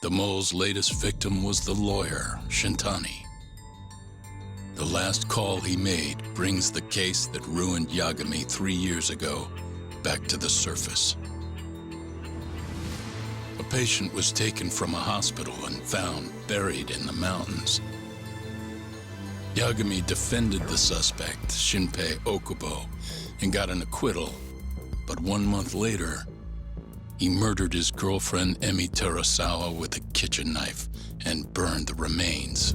The mole's latest victim was the lawyer, Shintani. The last call he made brings the case that ruined Yagami 3 years ago back to the surface. A patient was taken from a hospital and found buried in the mountains. Yagami defended the suspect, Shinpei Okubo, and got an acquittal. But 1 month later, he murdered his girlfriend Emi Terasawa with a kitchen knife and burned the remains.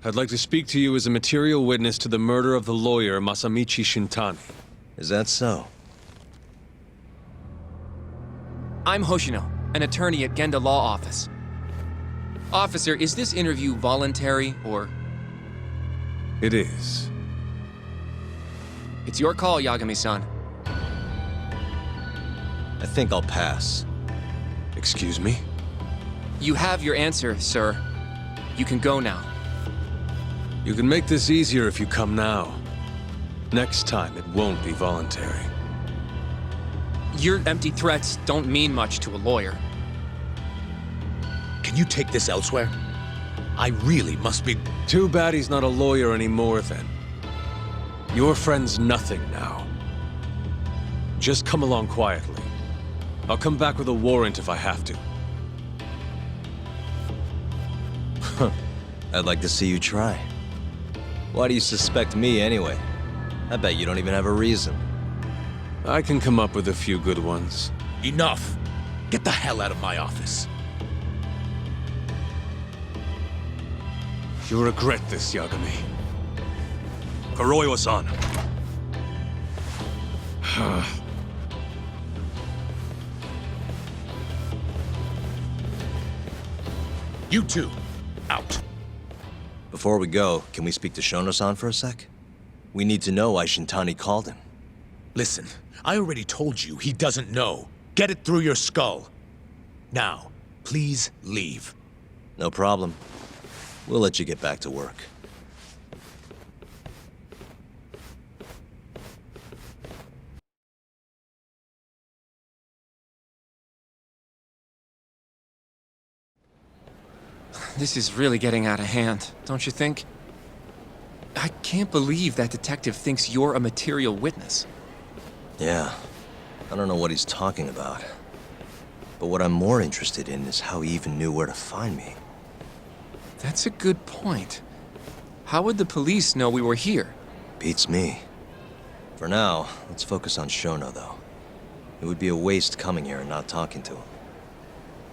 I'd like to speak to you as a material witness to the murder of the lawyer Masamichi Shintani. Is that so? I'm Hoshino, an attorney at Genda Law Office. Officer, is this interview voluntary, or...? It is. It's your call, Yagami-san. I think I'll pass. Excuse me? You have your answer, sir. You can go now. You can make this easier if you come now. Next time, it won't be voluntary. Your empty threats don't mean much to a lawyer. Can you take this elsewhere? I really must be... Too bad he's not a lawyer anymore, then. Your friend's nothing now. Just come along quietly. I'll come back with a warrant if I have to. I'd like to see you try. Why do you suspect me anyway? I bet you don't even have a reason. I can come up with a few good ones. Enough! Get the hell out of my office. You'll regret this, Yagami. Kuroiwa-san. You two, out. Before we go, can we speak to Shono-san for a sec? We need to know why Shintani called him. Listen, I already told you he doesn't know. Get it through your skull. Now, please leave. No problem. We'll let you get back to work. This is really getting out of hand, don't you think? I can't believe that detective thinks you're a material witness. Yeah, I don't know what he's talking about. But what I'm more interested in is how he even knew where to find me. That's a good point. How would the police know we were here? Beats me. For now, let's focus on Shono, though. It would be a waste coming here and not talking to him.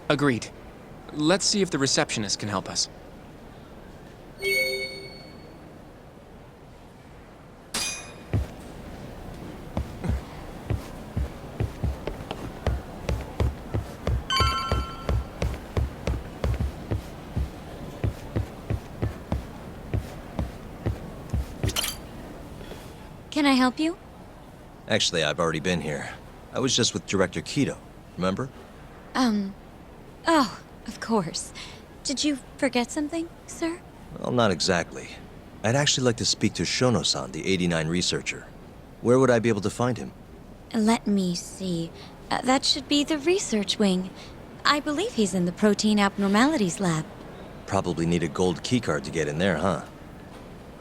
Agreed. Let's see if the receptionist can help us. Can I help you? Actually, I've already been here. I was just with Director Kaito, remember? Oh, of course. Did you forget something, sir? Well, not exactly. I'd actually like to speak to Shono-san, the 89 researcher. Where would I be able to find him? Let me see. That should be the research wing. I believe he's in the protein abnormalities lab. Probably need a gold keycard to get in there, huh?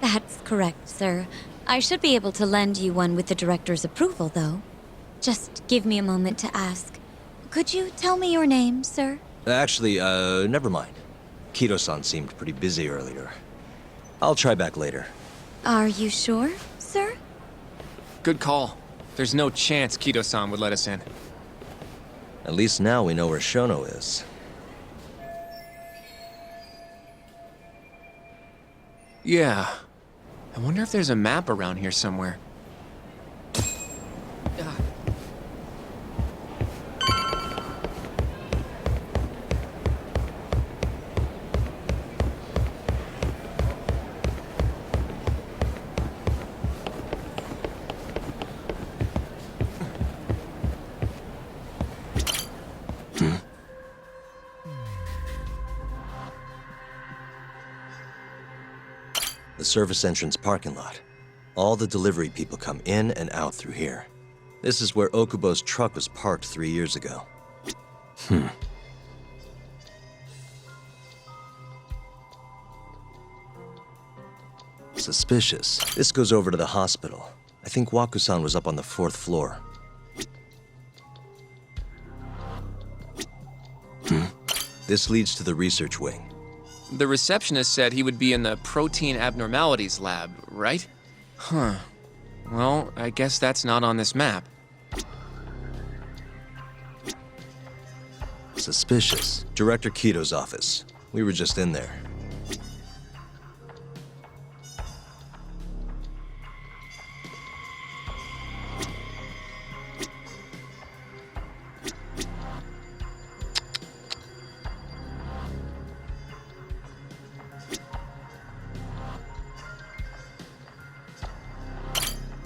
That's correct, sir. I should be able to lend you one with the director's approval, though. Just give me a moment to ask. Could you tell me your name, sir? Actually, never mind. Kaito-san seemed pretty busy earlier. I'll try back later. Are you sure, sir? Good call. There's no chance Kaito-san would let us in. At least now we know where Shono is. Yeah. I wonder if there's a map around here somewhere. The service entrance parking lot. All the delivery people come in and out through here. This is where Okubo's truck was parked 3 years ago. Suspicious. This goes over to the hospital. I think Wakusan was up on the 4th floor. This leads to the research wing. The receptionist said he would be in the protein abnormalities lab, right? Huh. Well, I guess that's not on this map. Suspicious. Director Kaito's office. We were just in there.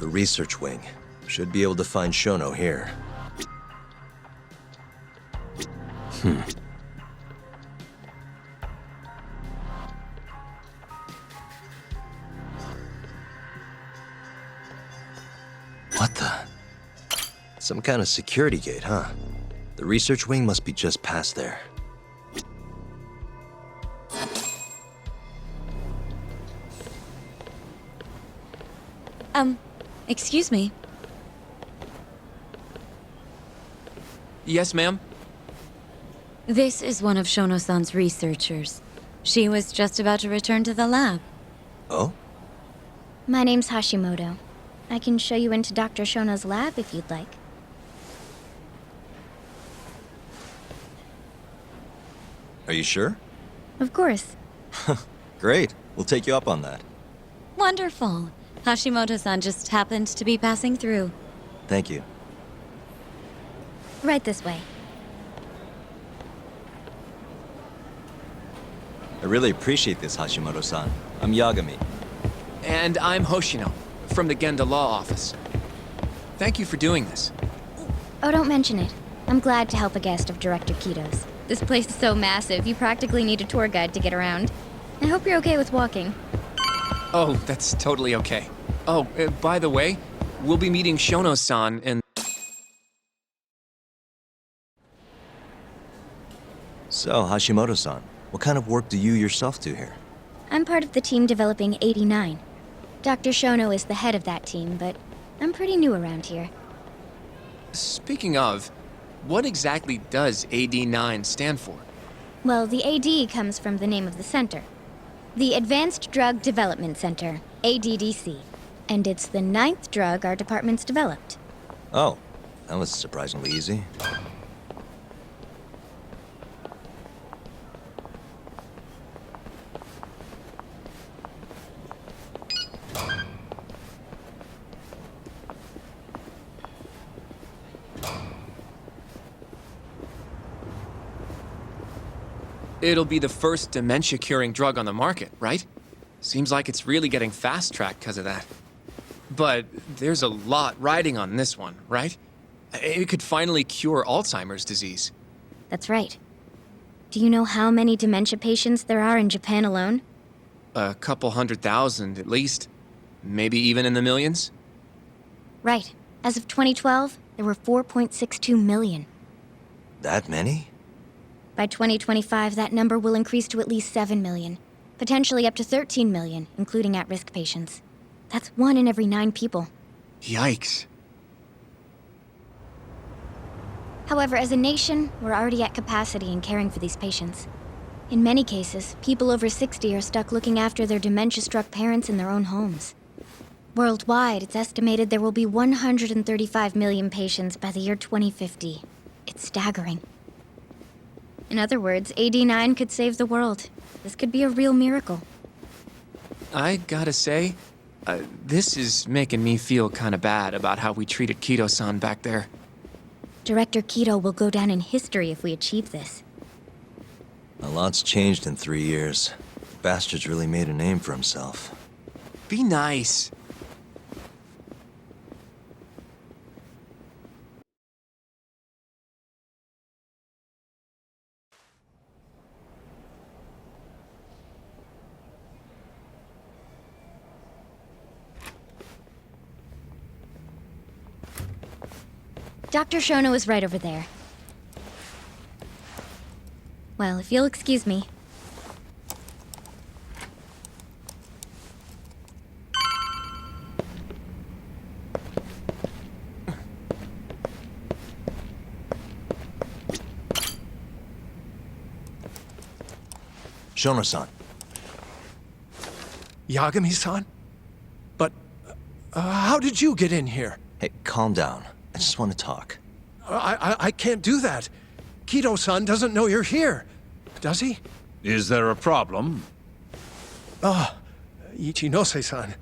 The research wing. Should be able to find Shono here. What the? Some kind of security gate, huh? The research wing must be just past there. Excuse me. Yes, ma'am? This is one of Shono-san's researchers. She was just about to return to the lab. Oh? My name's Hashimoto. I can show you into Dr. Shono's lab if you'd like. Are you sure? Of course. Great. We'll take you up on that. Wonderful. Hashimoto-san just happened to be passing through. Thank you. Right this way. I really appreciate this, Hashimoto-san. I'm Yagami. And I'm Hoshino, from the Genda Law Office. Thank you for doing this. Oh, don't mention it. I'm glad to help a guest of Director Kaito's. This place is so massive, you practically need a tour guide to get around. I hope you're okay with walking. Oh, that's totally okay. Oh, by the way, we'll be meeting Shono-san in... So, Hashimoto-san, what kind of work do you yourself do here? I'm part of the team developing 89. Dr. Shono is the head of that team, but I'm pretty new around here. Speaking of, what exactly does AD9 stand for? Well, the AD comes from the name of the center. The Advanced Drug Development Center, ADDC. And it's the 9th drug our department's developed. Oh, that was surprisingly easy. It'll be the first dementia-curing drug on the market, right? Seems like it's really getting fast-tracked because of that. But there's a lot riding on this one, right? It could finally cure Alzheimer's disease. That's right. Do you know how many dementia patients there are in Japan alone? A couple 100,000 at least. Maybe even in the millions? Right. As of 2012, there were 4.62 million. That many? By 2025, that number will increase to at least 7 million. Potentially up to 13 million, including at-risk patients. That's 1 in every 9 people. Yikes. However, as a nation, we're already at capacity in caring for these patients. In many cases, people over 60 are stuck looking after their dementia-struck parents in their own homes. Worldwide, it's estimated there will be 135 million patients by the year 2050. It's staggering. In other words, AD9 could save the world. This could be a real miracle. I gotta say, this is making me feel kinda bad about how we treated Kaito-san back there. Director Kaito will go down in history if we achieve this. A lot's changed in 3 years. The bastard's really made a name for himself. Be nice. Dr. Shono is right over there. Well, if you'll excuse me. Shono-san. Yagami-san? But, how did you get in here? Hey, calm down. I just want to talk. I can't do that. Kaito-san doesn't know you're here, does he? Is there a problem? Ichinose-san.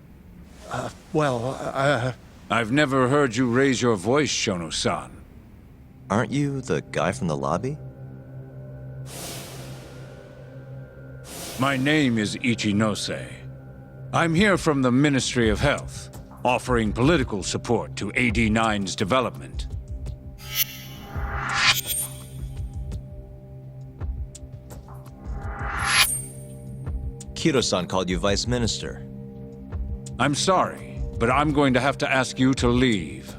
I've never heard you raise your voice, Shono-san. Aren't you the guy from the lobby? My name is Ichinose. I'm here from the Ministry of Health, offering political support to AD9's development. Kaito-san called you Vice Minister. I'm sorry, but I'm going to have to ask you to leave.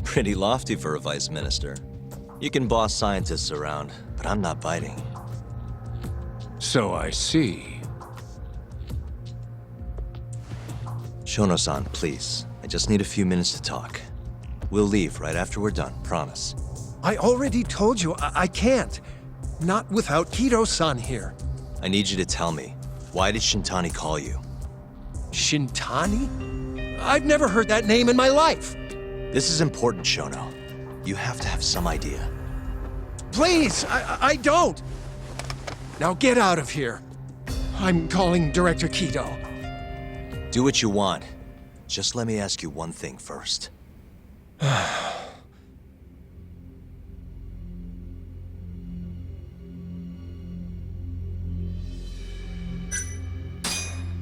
Pretty lofty for a Vice Minister. You can boss scientists around, but I'm not biting. So I see. Shono-san, please. I just need a few minutes to talk. We'll leave right after we're done, promise. I already told you I can't. Not without Kaito-san here. I need you to tell me, why did Shintani call you? Shintani? I've never heard that name in my life. This is important, Shono. You have to have some idea. Please, I don't. Now get out of here. I'm calling Director Kaito. Do what you want. Just let me ask you one thing first.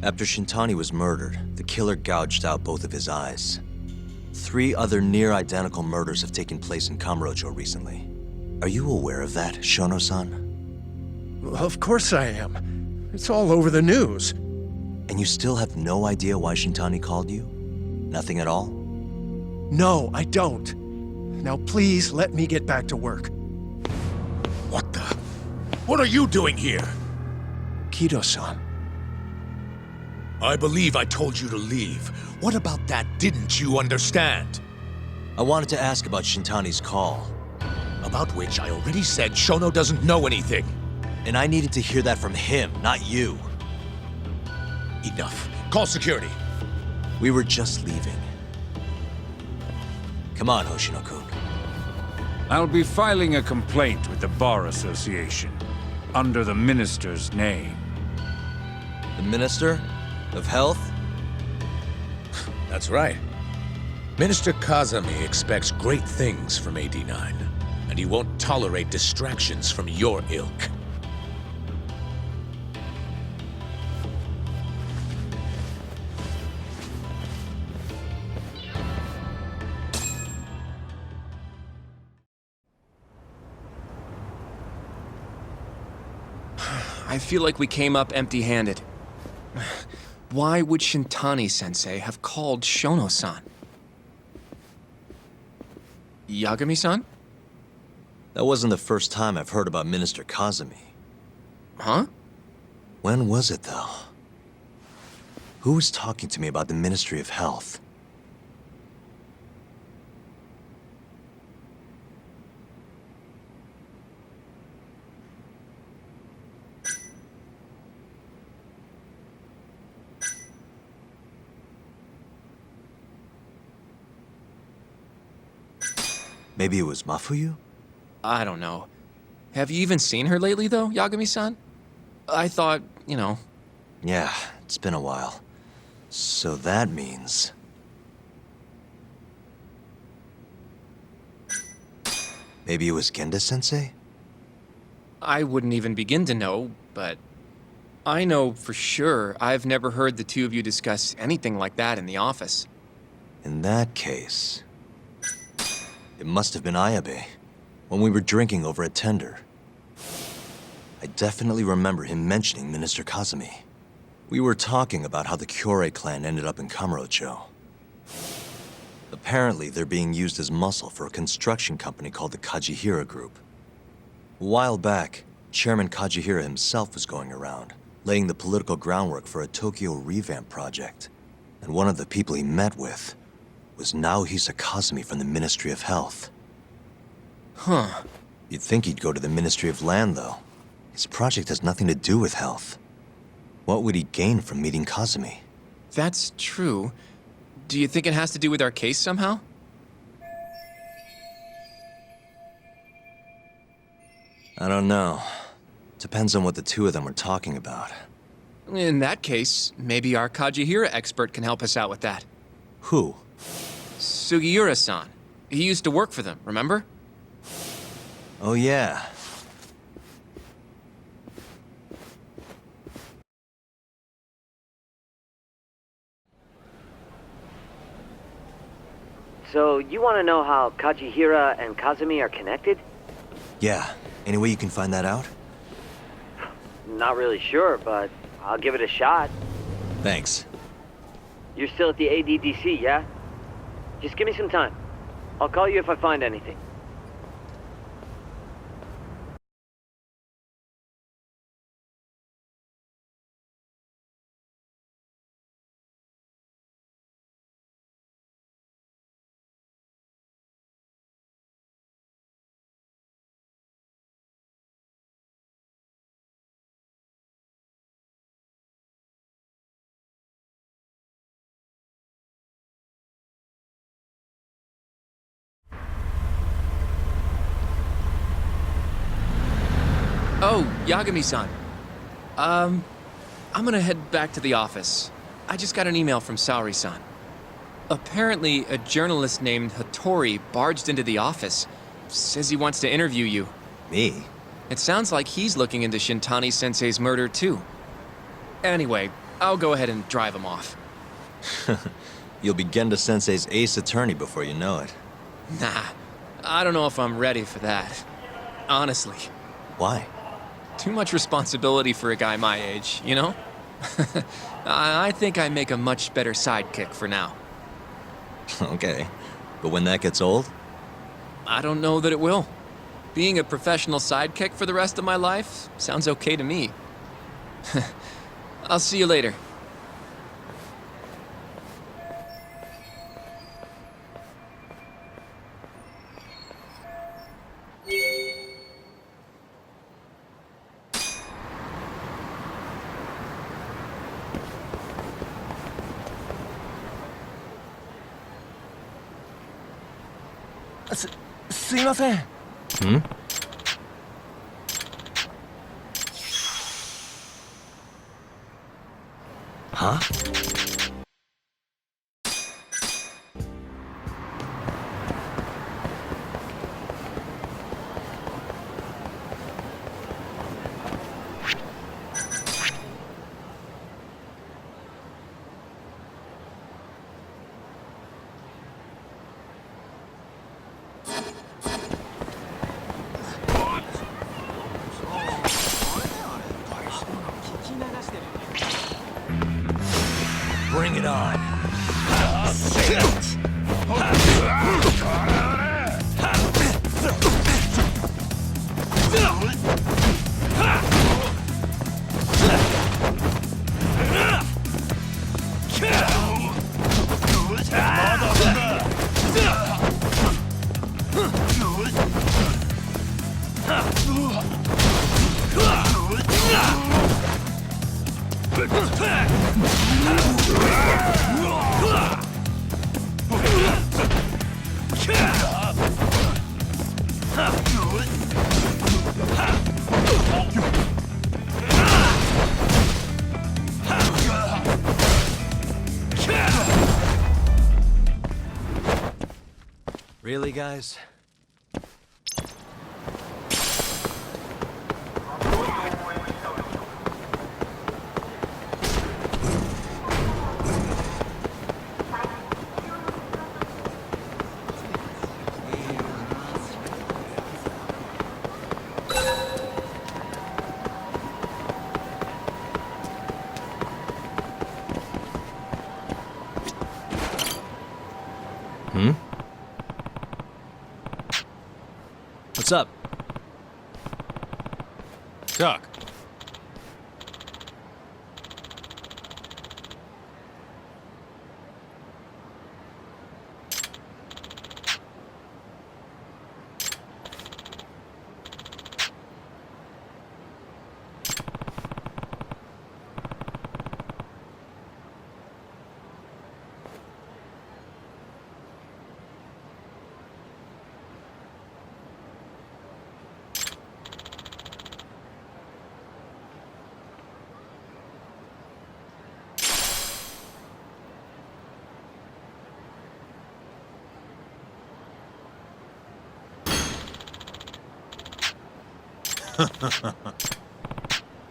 After Shintani was murdered, the killer gouged out both of his eyes. 3 other near-identical murders have taken place in Kamurocho recently. Are you aware of that, Shono-san? Of course I am. It's all over the news. And you still have no idea why Shintani called you? Nothing at all? No, I don't. Now please let me get back to work. What the? What are you doing here? Kaito-san. I believe I told you to leave. What about that didn't you understand? I wanted to ask about Shintani's call. About which I already said Shono doesn't know anything. And I needed to hear that from him, not you. Enough. Call security. We were just leaving. Come on, Hoshino-kun. I'll be filing a complaint with the Bar Association, under the Minister's name. The Minister of Health? That's right. Minister Kazami expects great things from AD9, and he won't tolerate distractions from your ilk. I feel like we came up empty-handed. Why would Shintani-sensei have called Shono-san? Yagami-san? That wasn't the first time I've heard about Minister Kazami. Huh? When was it, though? Who was talking to me about the Ministry of Health? Maybe it was Mafuyu? I don't know. Have you even seen her lately, though, Yagami-san? I thought, you know... Yeah, it's been a while. So that means... Maybe it was Genda-sensei? I wouldn't even begin to know, but... I know for sure I've never heard the two of you discuss anything like that in the office. In that case... It must have been Ayabe, when we were drinking over at Tender. I definitely remember him mentioning Minister Kazami. We were talking about how the Kyorei clan ended up in Kamurocho. Apparently, they're being used as muscle for a construction company called the Kajihira Group. A while back, Chairman Kajihira himself was going around, laying the political groundwork for a Tokyo revamp project. And one of the people he met with was Naohisa Kazumi from the Ministry of Health. Huh. You'd think he'd go to the Ministry of Land, though. His project has nothing to do with health. What would he gain from meeting Kazumi? That's true. Do you think it has to do with our case somehow? I don't know. Depends on what the two of them were talking about. In that case, maybe our Kajihira expert can help us out with that. Who? Sugiura-san. He used to work for them, remember? Oh, yeah. So, you want to know how Kajihira and Kazumi are connected? Yeah. Any way you can find that out? Not really sure, but I'll give it a shot. Thanks. You're still at the ADDC, yeah? Just give me some time. I'll call you if I find anything. Oh, Yagami-san. I'm gonna head back to the office. I just got an email from Saori-san. Apparently, a journalist named Hattori barged into the office. Says he wants to interview you. Me? It sounds like he's looking into Shintani-sensei's murder, too. Anyway, I'll go ahead and drive him off. You'll be Genda-sensei's ace attorney before you know it. Nah, I don't know if I'm ready for that. Honestly. Why? Too much responsibility for a guy my age, you know? I think I make a much better sidekick for now. Okay. But when that gets old? I don't know that it will. Being a professional sidekick for the rest of my life sounds okay to me. I'll see you later. Hmm? Huh? Bring it on. Really, guys? Hmm? What's up? Talk.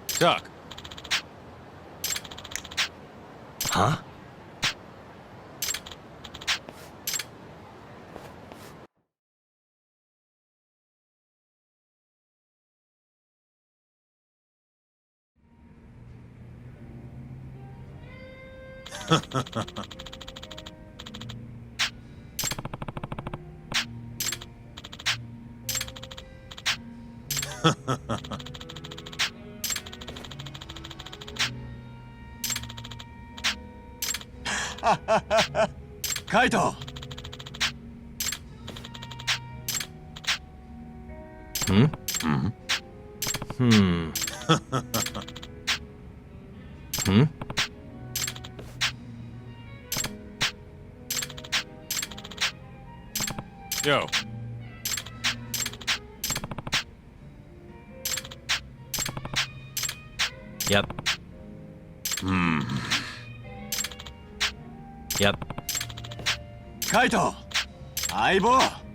Talk. Huh? Kaito! Yo. Yep. Yep. Kaito! 相棒!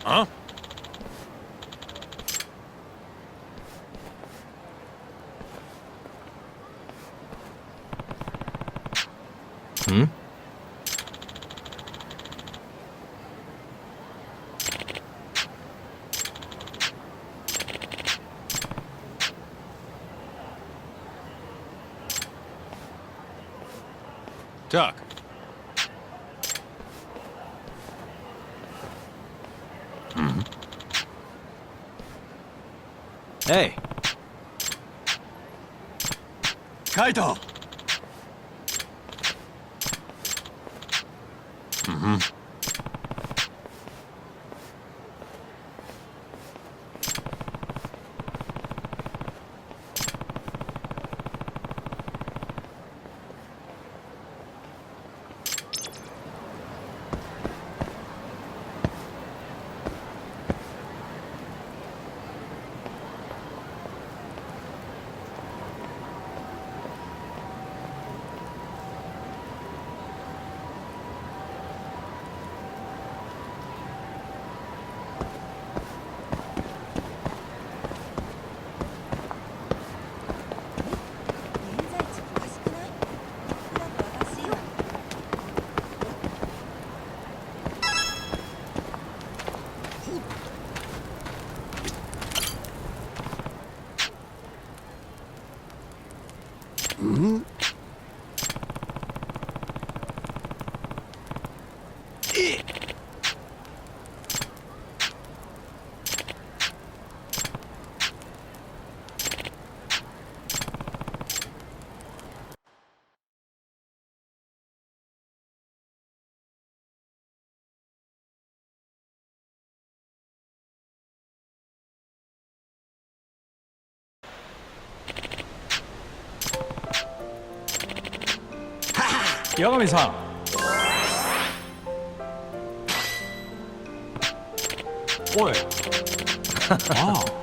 Huh? Hmm? Duck. Hey! Kaito! 여가미-san. 오이. 아.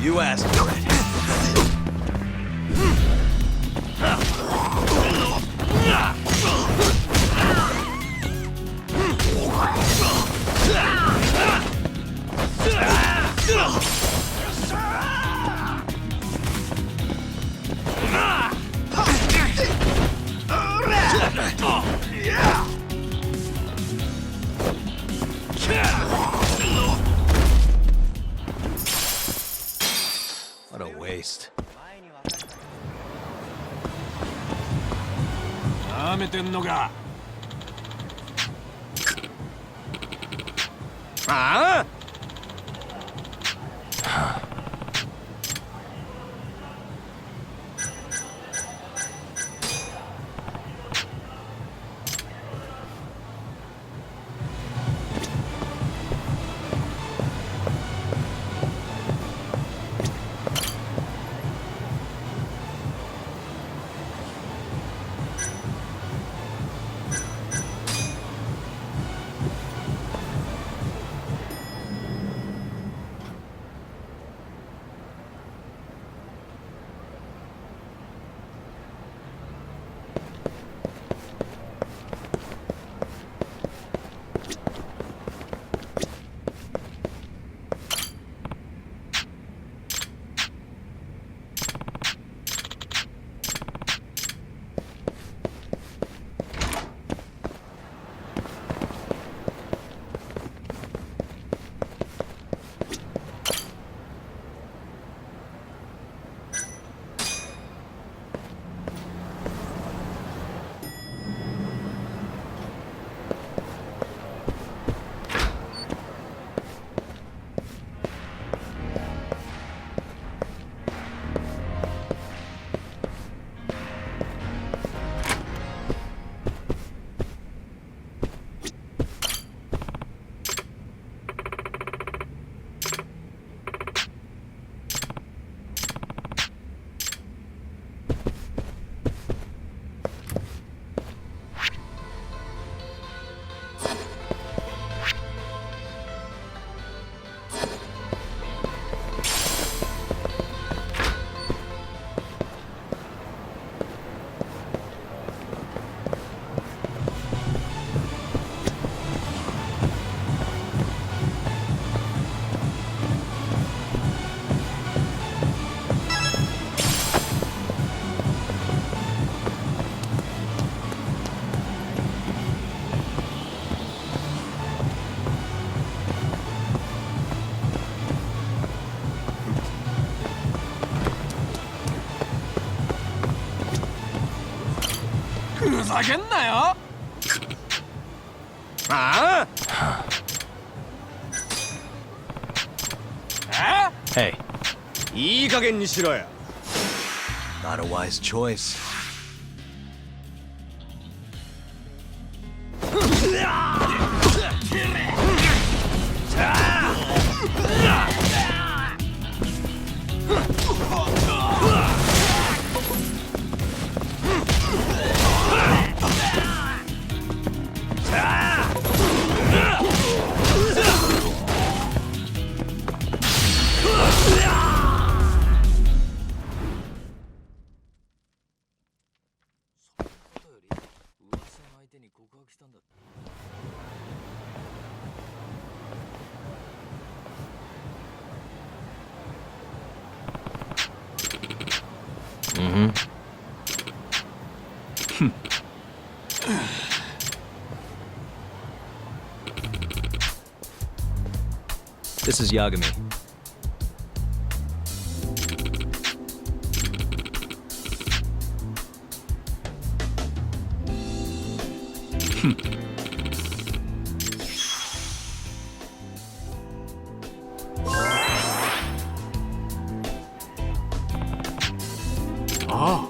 You asked for it. What a waste. なめてんのか。ああ。ふざけんなよ。ああ。Hey, いい加減にしろよ。 not a wise choice. This is Yagami. Nah.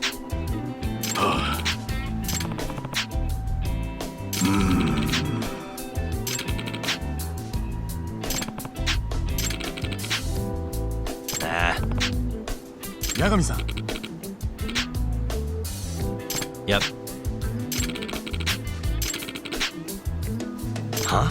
八神さん。 Yep. Huh?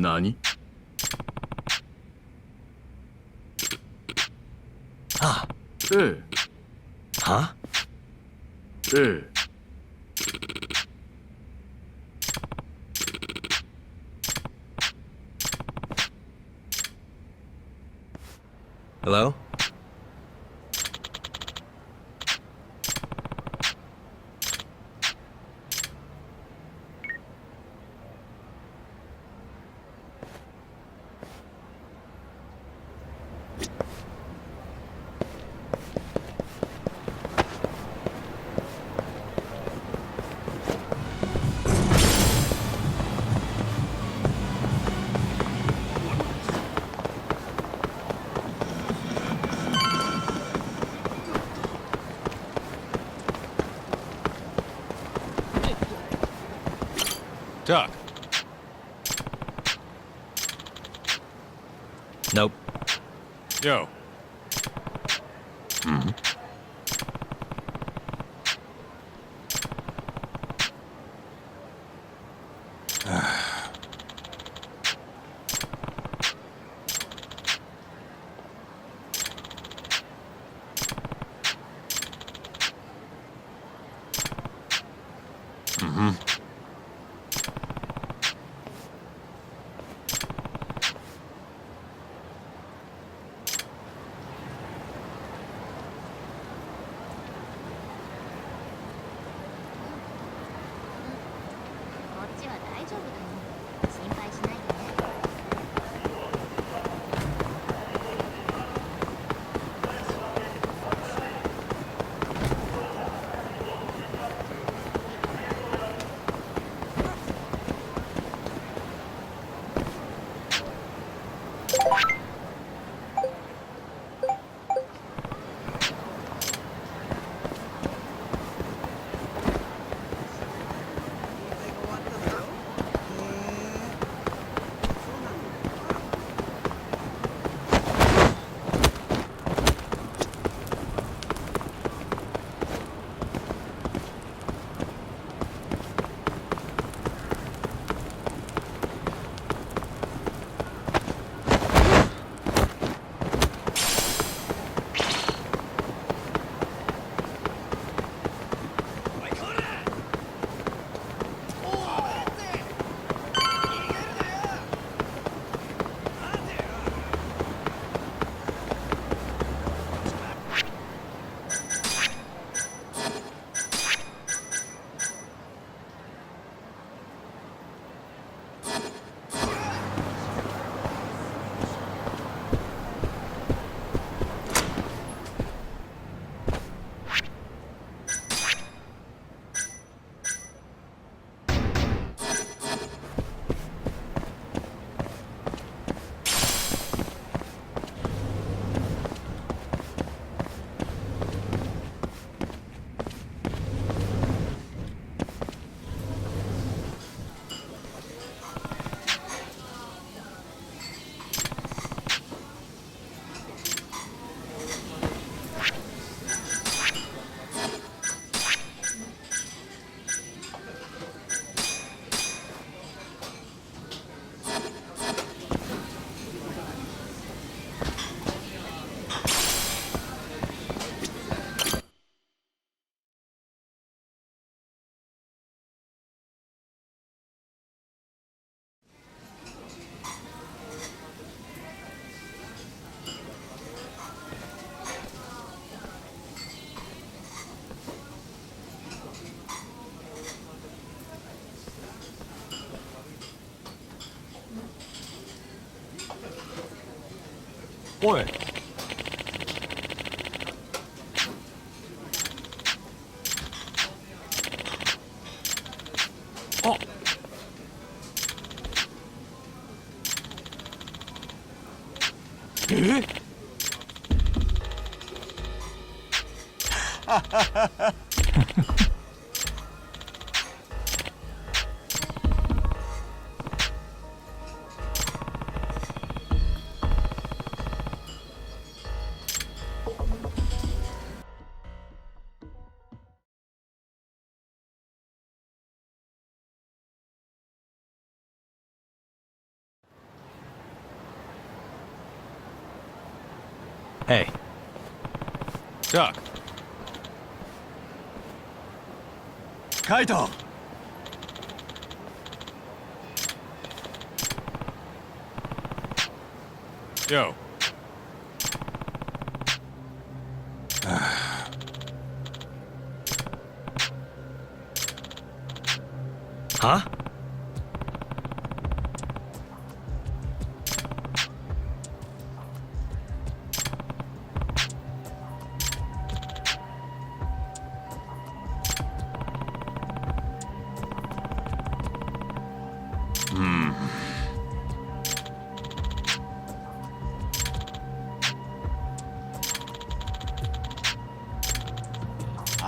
何？ Ah, え huh? え、ええ。 Hello? Doc. Nope. Yo. Oi. Oh. Hey, Doc. Kaito! Yo. Huh?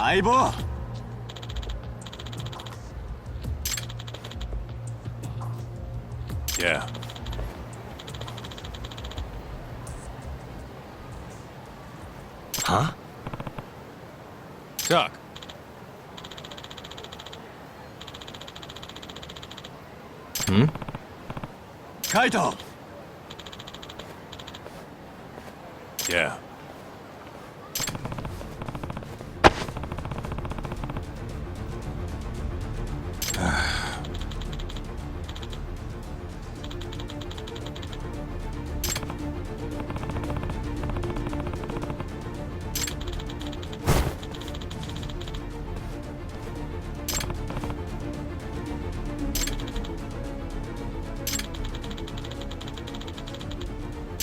Aibo! Yeah. Huh? Doc. Kaito! Yeah.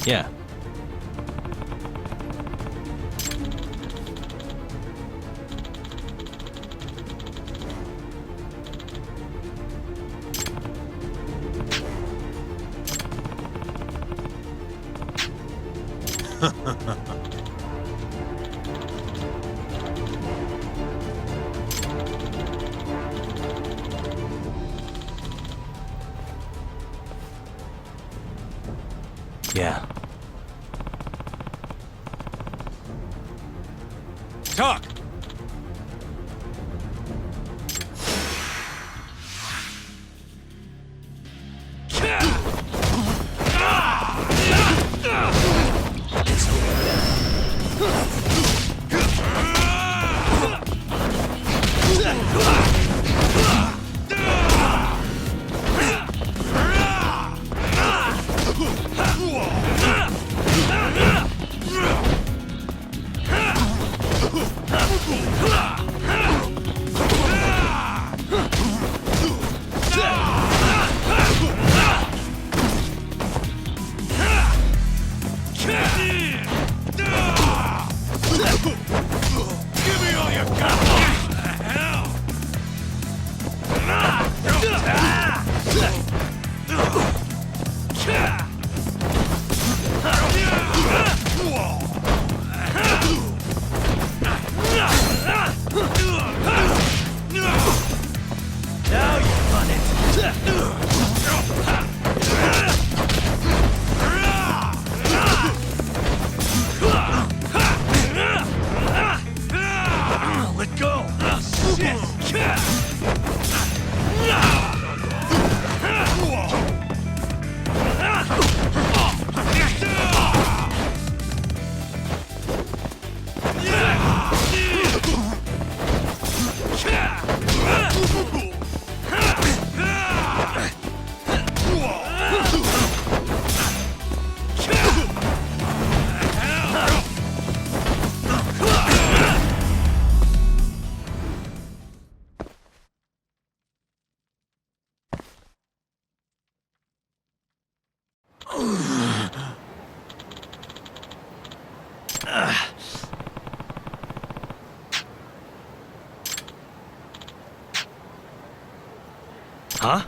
Yeah. Yeah. Doc! Huh?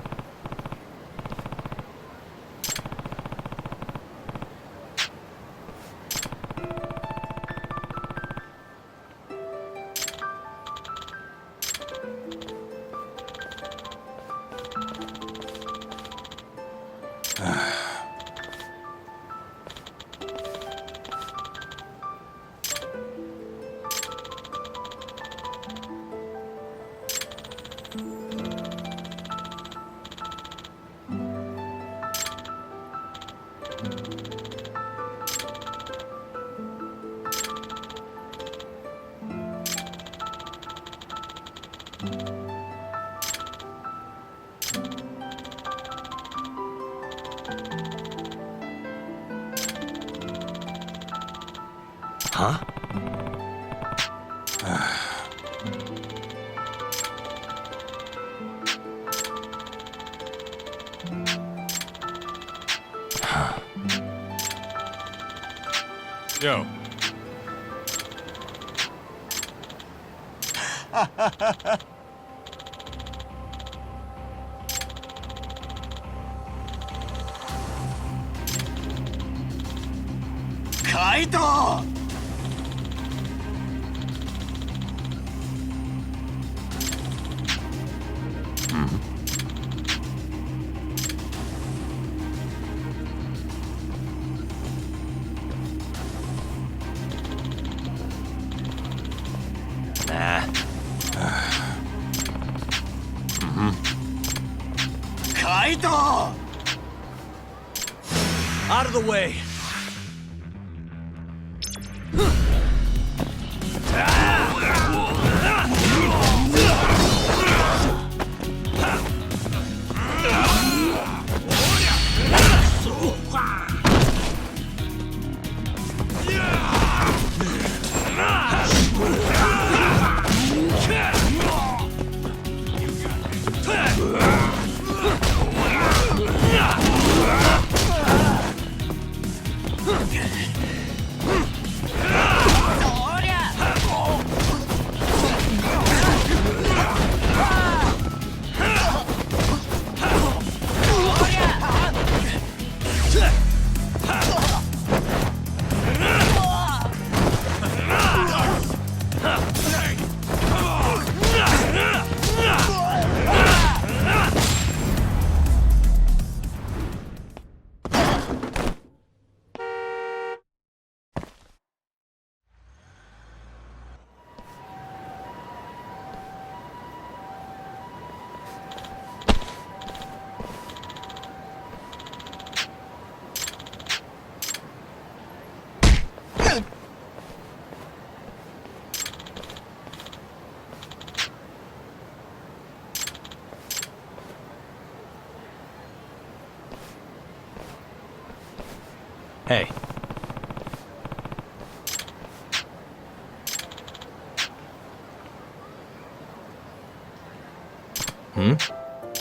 Huh? Yo. Kaito! Nah. Kaito! Out of the way! Hey.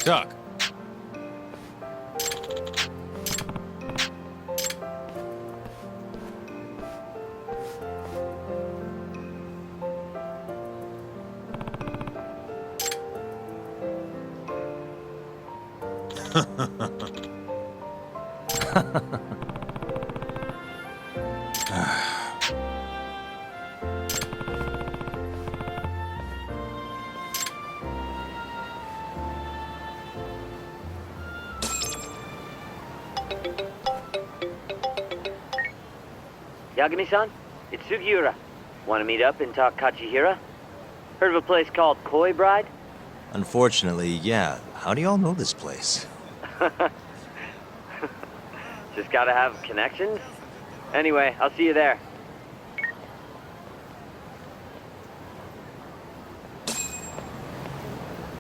Doc. Yagami-san, it's Sugiura. Want to meet up and talk Kachihira? Heard of a place called Koi Bride? Unfortunately, yeah. How do y'all know this place? Just gotta have connections? Anyway, I'll see you there.